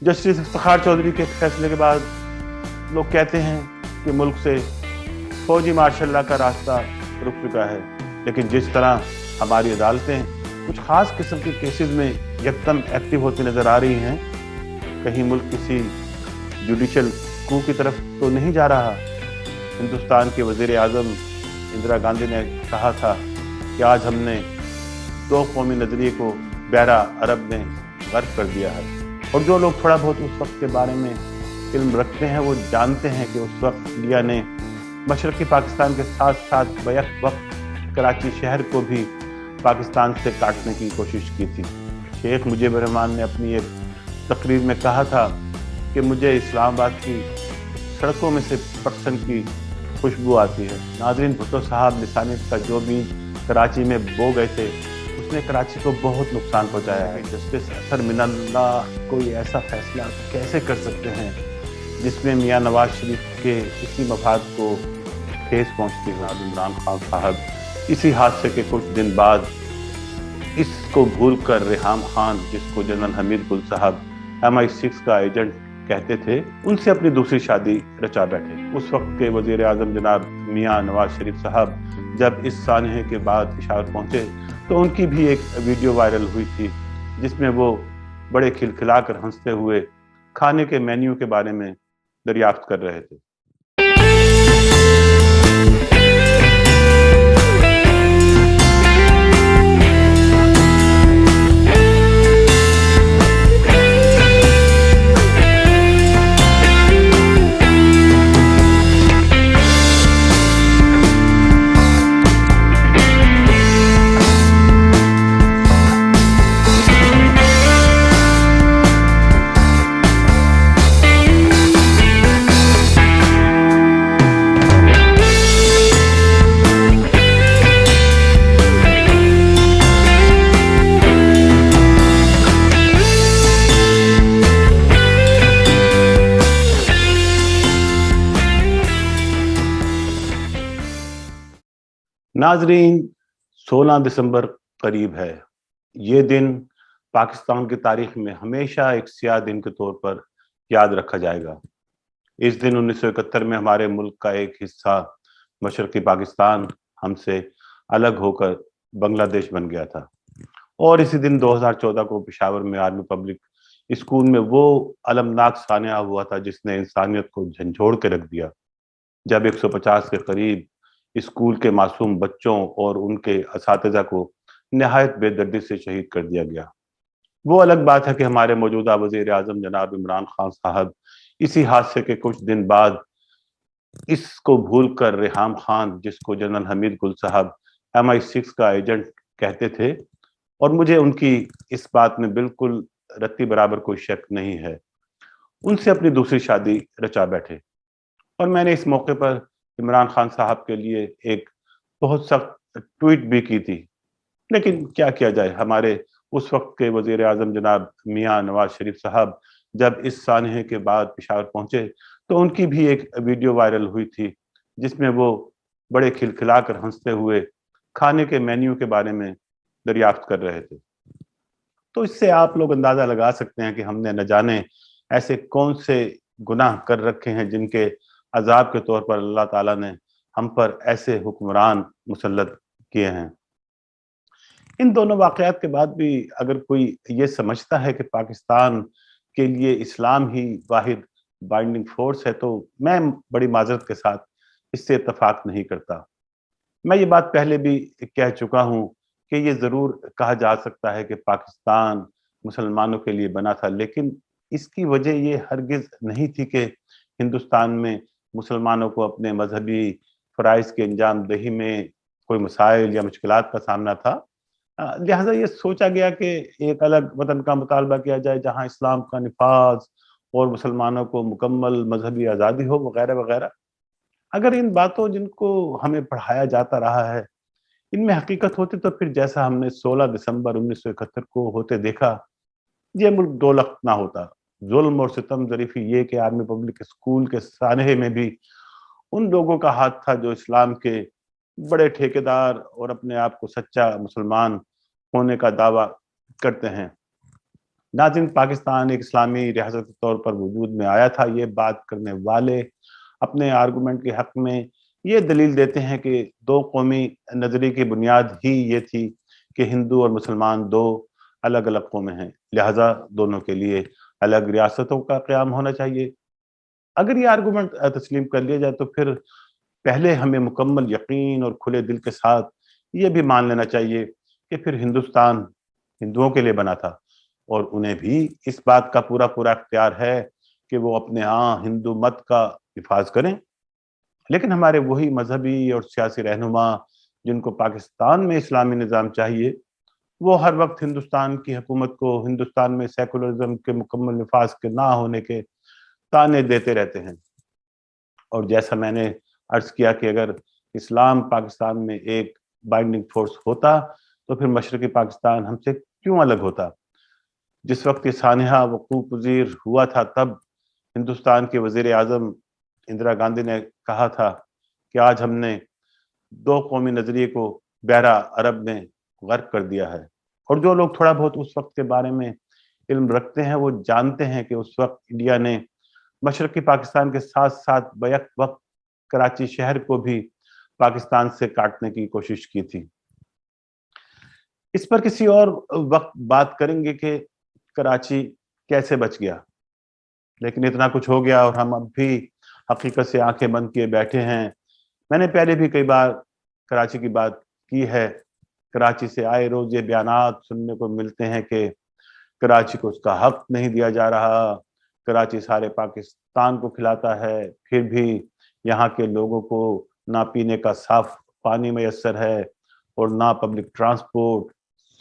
Justice Iftikhar Chaudhary के फैसले के बाद लोग कहते हैं कि मुल्क से फौजी मार्शल लॉ का रास्ता रुक चुका है, लेकिन जिस तरह हमारी अदालतें कुछ खास किस्म के केसेस में यकदम एक्टिव होती नजर आ रही हैं, कहीं मुल्क किसी जुडिशल कू की तरफ तो नहीं जा रहा। हिंदुस्तान के वजीर आज़म इंदिरा गांधी ने कहा था कि आज हमने दो कौमी नजरिए को बहरा अरब में गर्क कर दिया है, और जो लोग थोड़ा बहुत उस वक्त के बारे में इल्म रखते हैं वो जानते हैं कि उस वक्त इंडिया ने मशरक़ी पाकिस्तान के साथ साथ बैक वक्त कराची शहर को भी पाकिस्तान से काटने की कोशिश की थी। शेख मुजीब रहमान ने अपनी एक तकरीर में कहा था कि मुझे इस्लामाबाद की सड़कों में से पटसन की खुशबू आती है। नाज़रीन, भुट्टो साहब लिसानियत का जो बीज कराची में बो गए थे उसने कराची को बहुत नुकसान पहुंचाया है। जस्टिस असर मिनल्लाह कोई ऐसा फैसला कैसे कर सकते हैं जिसमें मियां नवाज शरीफ के इसी मफाद को ठेस पहुंचती हो। इमरान खान साहब इसी हादसे के कुछ दिन बाद इसको भूल कर रेहाम खान, जिसको जनरल हमीद गुल साहब MI6 का एजेंट कहते थे, उनसे अपनी दूसरी शादी रचा बैठे। उस वक्त के वजीर आज़म जनाब मियां नवाज शरीफ साहब जब इस सानहे के बाद पेशावर पहुंचे तो उनकी भी एक वीडियो वायरल हुई थी जिसमें वो बड़े खिलखिलाकर हंसते हुए खाने के मेन्यू के बारे में दरियाफ्त कर रहे थे। नाजरीन, 16 दिसंबर करीब है। ये दिन पाकिस्तान की तारीख में हमेशा एक स्याह दिन के तौर पर याद रखा जाएगा। इस दिन 1971 में हमारे मुल्क का एक हिस्सा मशरक़ी पाकिस्तान हमसे अलग होकर बांग्लादेश बन गया था, और इसी दिन 2014 को पेशावर में आर्मी पब्लिक स्कूल में वो अलमनाक सानिया हुआ था जिसने इंसानियत को झंझोड़ के रख दिया, जब 150 के करीब स्कूल के मासूम बच्चों और उनके असातिज़ा को निहायत बेदर्दी से शहीद कर दिया गया। वो अलग बात है कि हमारे मौजूदा वज़ीर आज़म जनाब इमरान खान साहब इसी हादसे के कुछ दिन बाद इसको भूल कर रेहाम खान, जिसको जनरल हमीद गुल साहब MI6 का एजेंट कहते थे, और मुझे उनकी इस बात में बिल्कुल रत्ती बराबर कोई शक नहीं है, उनसे अपनी दूसरी शादी रचा बैठे। और मैंने इस मौके पर इमरान खान साहब के लिए एक बहुत सख्त ट्वीट भी की थी, लेकिन क्या किया जाए, हमारे उस वक्त के वजीर आज़म जनाब मियां नवाज शरीफ साहब जब इस सानहे के बाद पेशावर पहुंचे तो उनकी भी एक वीडियो वायरल हुई थी जिसमें वो बड़े खिलखिलाकर हंसते हुए खाने के मेन्यू के बारे में दरियाफ्त कर रहे थे। तो इससे आप लोग अंदाजा लगा सकते हैं कि हमने न जाने ऐसे कौन से गुनाह कर रखे हैं जिनके अजाब के तौर पर अल्लाह ताला ने हम पर ऐसे हुक्मरान मुसल्लत किए हैं। इन दोनों वाक़यात के बाद भी अगर कोई ये समझता है कि पाकिस्तान के लिए इस्लाम ही वाहिद बाइंडिंग फोर्स है, तो मैं बड़ी माजरत के साथ इससे इत्तफाक नहीं करता। मैं ये बात पहले भी कह चुका हूँ कि ये ज़रूर कहा जा सकता है कि पाकिस्तान मुसलमानों के लिए बना था, लेकिन इसकी वजह ये हरगिज़ नहीं थी कि हिंदुस्तान में मुसलमानों को अपने मजहबी फ़राइज़ की अंजाम दही में कोई मसाइल या मुश्किलात का सामना था। लिहाजा ये सोचा गया कि एक अलग वतन का मुतालबा किया जाए जहाँ इस्लाम का निफाज और मुसलमानों को मुकम्मल मजहबी आज़ादी हो, वगैरह वगैरह। अगर इन बातों जिनको हमें पढ़ाया जाता रहा है इनमें हकीकत होती तो फिर जैसा हमने 16 दिसंबर 1971 को होते देखा, ये मुल्क दो लख्त ना होता। जुल्म और सितम ज़रीफ़ी ये कि आर्मी पब्लिक स्कूल के सानहे में भी उन लोगों का हाथ था जो इस्लाम के बड़े ठेकेदार और अपने आप को सच्चा मुसलमान होने का दावा करते हैं। नाज़रीन, पाकिस्तान एक इस्लामी रियासत के तौर पर वजूद में आया था। ये बात करने वाले अपने आर्गूमेंट के हक में ये दलील देते हैं कि दो कौमी नजरिए की बुनियाद ही ये थी कि हिंदू और मुसलमान दो अलग अलग कौमें हैं, लिहाजा दोनों के लिए अलग रियासतों का क़याम होना चाहिए। अगर ये आर्गूमेंट तस्लीम कर लिया जाए तो फिर पहले हमें मुकम्मल यकीन और खुले दिल के साथ ये भी मान लेना चाहिए कि फिर हिंदुस्तान हिंदुओं के लिए बना था और उन्हें भी इस बात का पूरा पूरा इख्तियार है कि वो अपने यहाँ हिंदू मत का हिफाज करें। लेकिन हमारे वही मजहबी और सियासी रहनुमा जिनको पाकिस्तान में इस्लामी निज़ाम चाहिए, वो हर वक्त हिंदुस्तान की हुकूमत को हिंदुस्तान में सेकुलरिज्म के मुकम्मल निफाज के ना होने के ताने देते रहते हैं। और जैसा मैंने अर्ज किया कि अगर इस्लाम पाकिस्तान में एक बाइंडिंग फोर्स होता तो फिर मशरकी पाकिस्तान हमसे क्यों अलग होता। जिस वक्त ये सानहा वकूफ़ पज़ीर हुआ था तब हिंदुस्तान के वज़ीर आज़म इंदिरा गांधी ने कहा था कि आज हमने दो कौमी नजरिए को बहरा अरब में गर्क कर दिया है। और जो लोग थोड़ा बहुत उस वक्त के बारे में इल्म रखते हैं वो जानते हैं कि उस वक्त इंडिया ने मशरकी पाकिस्तान के साथ साथ बैक वक्त कराची शहर को भी पाकिस्तान से काटने की कोशिश की थी। इस पर किसी और वक्त बात करेंगे कि कराची कैसे बच गया, लेकिन इतना कुछ हो गया और हम अब भी हकीकत से आंखें बंद किए बैठे हैं। मैंने पहले भी कई बार कराची की बात की है। कराची से आए रोज ये बयानात सुनने को मिलते हैं कि कराची को उसका हक नहीं दिया जा रहा, कराची सारे पाकिस्तान को खिलाता है, फिर भी यहाँ के लोगों को ना पीने का साफ पानी मैसर है और ना पब्लिक ट्रांसपोर्ट,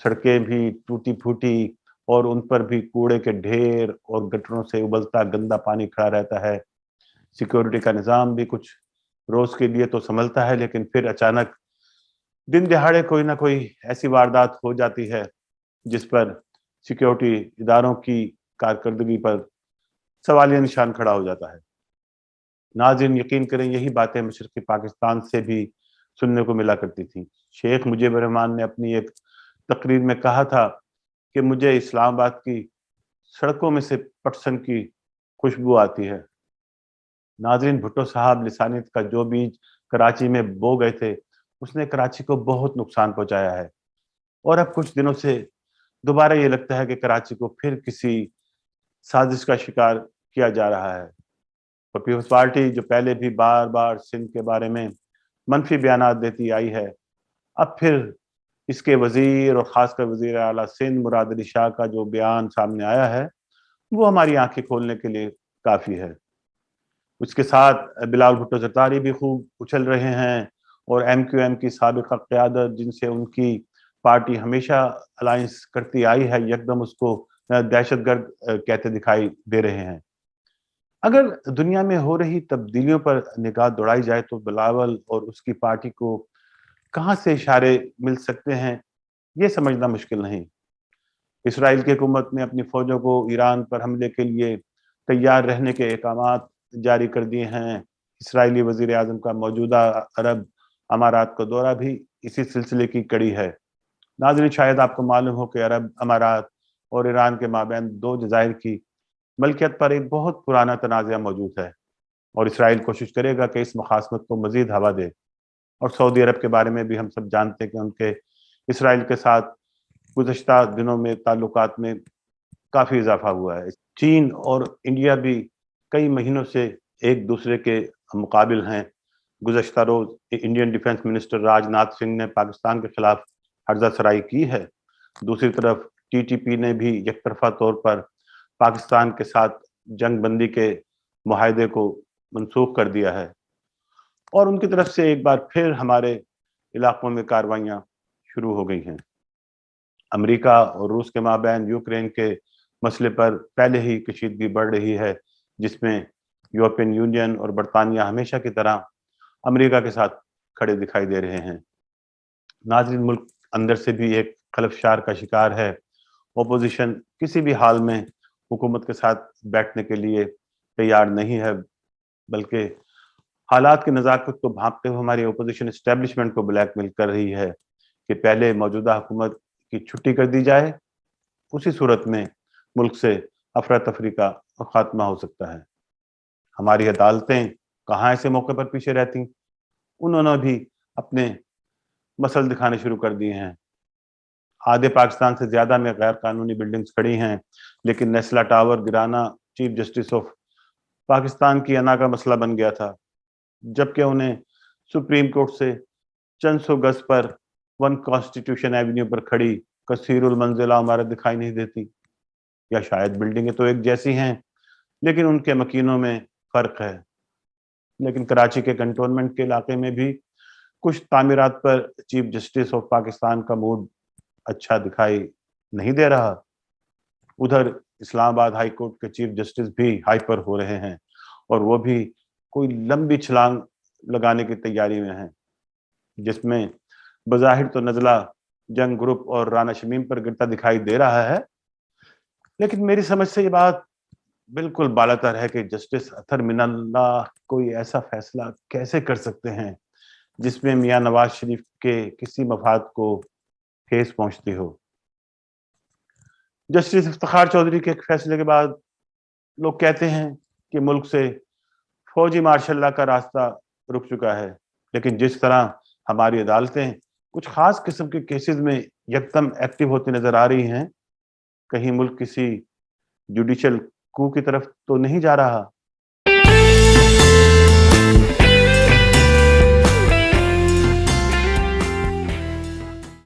सड़कें भी टूटी फूटी और उन पर भी कूड़े के ढेर और गटरों से उबलता गंदा पानी खड़ा रहता है। सिक्योरिटी का निज़ाम भी कुछ रोज के लिए तो संभलता है, लेकिन फिर अचानक दिन दिहाड़े कोई ना कोई ऐसी वारदात हो जाती है जिस पर सिक्योरिटी इदारों की कारकर्दगी पर सवालिया निशान खड़ा हो जाता है। नाज़रीन, यकीन करें यही बातें मशरक़ी पाकिस्तान से भी सुनने को मिला करती थी। शेख मुजीबर रहमान ने अपनी एक तकरीर में कहा था कि मुझे इस्लामाबाद की सड़कों में से पटसन की खुशबू आती है। नाज़रीन, भुट्टो साहब लिसानियत का जो बीज कराची में बो गए थे उसने कराची को बहुत नुकसान पहुंचाया है और अब कुछ दिनों से दोबारा ये लगता है कि कराची को फिर किसी साजिश का शिकार किया जा रहा है। और पीपल्स पार्टी जो पहले भी बार बार सिंध के बारे में मनफी बयान देती आई है, अब फिर इसके वजीर और खासकर वजीर आला सिंध मुराद अली शाह का जो बयान सामने आया है वो हमारी आंखें खोलने के लिए काफ़ी है। उसके साथ बिलावल भुट्टो ज़रदारी भी खूब उछल रहे हैं और MQM की साबिका क़यादत जिनसे उनकी पार्टी हमेशा अलायंस करती आई है, यकदम उसको दहशतगर्द कहते दिखाई दे रहे हैं। अगर दुनिया में हो रही तब्दीलियों पर निगाह दौड़ाई जाए तो बिलावल और उसकी पार्टी को कहाँ से इशारे मिल सकते हैं ये समझना मुश्किल नहीं। इसराइल की हुकूमत ने अपनी फौजों को ईरान पर हमले के लिए तैयार रहने के अहकामात जारी कर दिए हैं। इसराइली वजीर आजम का मौजूदा अरब अमारात का दौरा भी इसी सिलसिले की कड़ी है। नाज़रीन, शायद आपको मालूम हो कि अरब अमारात और ईरान के माबैन दो जज़ायर की मलकियत पर एक बहुत पुराना तनाज़ा मौजूद है और इसराइल कोशिश करेगा कि इस मुखासमत को मजीद हवा दे। और सऊदी अरब के बारे में भी हम सब जानते हैं कि उनके इसराइल के साथ गुज़श्ता दिनों में ताल्लुकात में काफ़ी इजाफा हुआ है। चीन और इंडिया भी कई महीनों से एक दूसरे के मुकाबिल हैं। गुज़श्ता रोज Indian defence minister Rajnath Singh ने पाकिस्तान के खिलाफ हर्जा सराई की है। दूसरी तरफ TTP ने भी एकतरफा तौर पर पाकिस्तान के साथ जंग बंदी के मुआहदे को मनसूख कर दिया है और उनकी तरफ से एक बार फिर हमारे इलाकों में कार्रवाइयाँ शुरू हो गई हैं। अमेरिका और रूस के माबैन यूक्रेन के मसले पर पहले ही कशीदगी बढ़ रही है, जिसमें यूरोपियन यूनियन और बरतानिया हमेशा की तरह अमेरिका के साथ खड़े दिखाई दे रहे हैं। नाज़रीन, मुल्क अंदर से भी एक खलफशार का शिकार है। ओपोजिशन किसी भी हाल में हुकूमत के साथ बैठने के लिए तैयार नहीं है, बल्कि हालात की नज़ाकत को भांपते हुए हमारी ओपोजिशन इस्टेब्लिशमेंट को ब्लैकमेल कर रही है कि पहले मौजूदा हुकूमत की छुट्टी कर दी जाए, उसी सूरत में मुल्क से अफरा तफरी का खात्मा हो सकता है। हमारी अदालतें कहाँ ऐसे मौके पर पीछे रहती, उन्होंने भी अपने मसल दिखाने शुरू कर दिए हैं। आधे पाकिस्तान से ज्यादा में गैर कानूनी बिल्डिंग्स खड़ी हैं, लेकिन नेस्ला टावर गिराना चीफ जस्टिस ऑफ पाकिस्तान की अना का मसला बन गया था, जबकि उन्हें सुप्रीम कोर्ट से चंद सौ गज पर वन कॉन्स्टिट्यूशन एवेन्यू पर खड़ी कसीरुल मंजिला इमारत दिखाई नहीं देती। या शायद बिल्डिंगें तो एक जैसी हैं, लेकिन उनके मकीनों में फर्क है। लेकिन कराची के कंटोनमेंट के इलाके में भी कुछ तामीरात पर चीफ जस्टिस ऑफ पाकिस्तान का मूड अच्छा दिखाई नहीं दे रहा। उधर इस्लामाबाद हाई कोर्ट के चीफ जस्टिस भी हाइपर हो रहे हैं, और वो भी कोई लंबी छलांग लगाने की तैयारी में हैं, जिसमें बज़ाहिर तो नजला जंग ग्रुप और राना शमीम पर गिरता दिखाई दे रहा है, लेकिन मेरी समझ से ये बात बिल्कुल बालातर है कि जस्टिस अतर मिनल्लाह कोई ऐसा फैसला कैसे कर सकते हैं जिसमें मियां नवाज शरीफ के किसी मफाद को ठेस पहुंचती हो। जस्टिस इफ्तिखार चौधरी के एक फैसले के बाद लोग कहते हैं कि मुल्क से फौजी मार्शल लॉ का रास्ता रुक चुका है, लेकिन जिस तरह हमारी अदालतें कुछ खास किस्म के केसेस में यकदम एक्टिव होती नजर आ रही हैं, कहीं मुल्क किसी जुडिशियल कू की तरफ तो नहीं जा रहा।